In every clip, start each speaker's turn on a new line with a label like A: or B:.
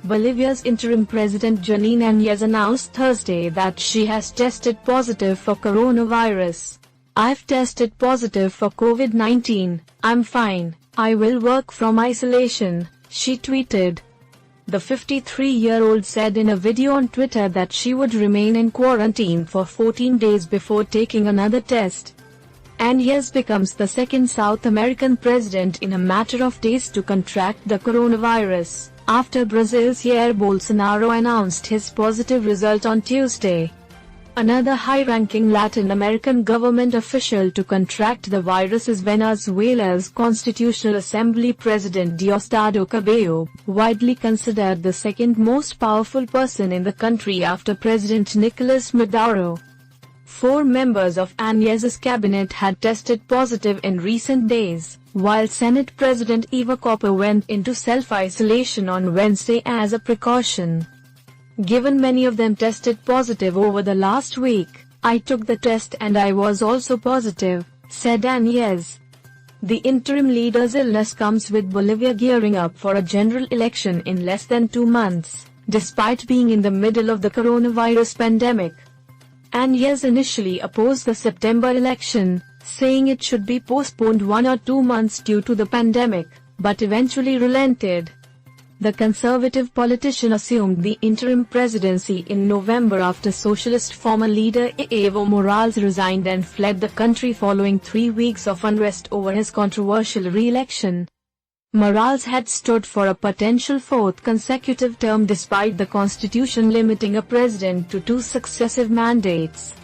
A: Bolivia's interim president Anez announced Thursday that she has tested positive for coronavirus. "I've tested positive for COVID-19, I'm fine, I will work from isolation," she tweeted. The 53-year-old said in a video on Twitter that she would remain in quarantine for 14 days before taking another test. Anez becomes the second South American president in a matter of days to contract the coronavirus, after Brazil's Jair Bolsonaro announced his positive result on Tuesday. Another high-ranking Latin American government official to contract the virus is Venezuela's Constitutional Assembly President Diosdado Cabello, widely considered the second most powerful person in the country after President Nicolas Maduro. 4 members of Anez's cabinet had tested positive in recent days, while Senate President Eva Copper went into self-isolation on Wednesday as a precaution. "Given many of them tested positive over the last week, I took the test and I was also positive," said Anez. The interim leader's illness comes with Bolivia gearing up for a general election in less than 2 months, despite being in the middle of the coronavirus pandemic. Anez initially opposed the September election, saying it should be postponed 1 or 2 months due to the pandemic, but eventually relented. The conservative politician assumed the interim presidency in November after socialist former leader Evo Morales resigned and fled the country following 3 weeks of unrest over his controversial re-election. Morales had stood for a potential 4th consecutive term despite the constitution limiting a president to 2 successive mandates.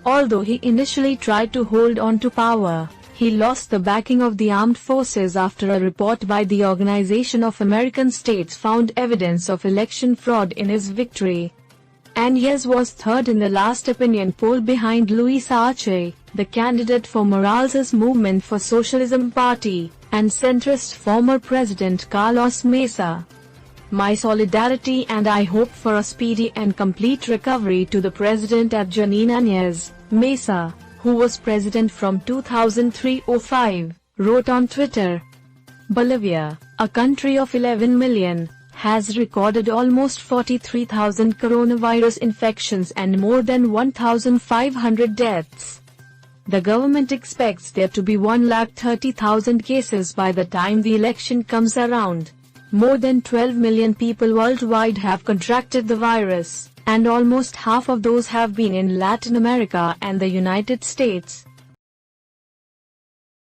A: Although he initially tried to hold on to power, he lost the backing of the armed forces after a report by the Organization of American States found evidence of election fraud in his victory. Anez was third in the last opinion poll behind Luis Arce, the candidate for Morales's Movement for Socialism party, and centrist former President Carlos Mesa. "My solidarity and I hope for a speedy and complete recovery to the president," at Anez, Mesa, who was president from 2003-05, wrote on Twitter. Bolivia, a country of 11 million, has recorded almost 43,000 coronavirus infections and more than 1,500 deaths. The government expects there to be 130,000 cases by the time the election comes around. More than 12 million people worldwide have contracted the virus, and almost half of those have been in Latin America and the United States.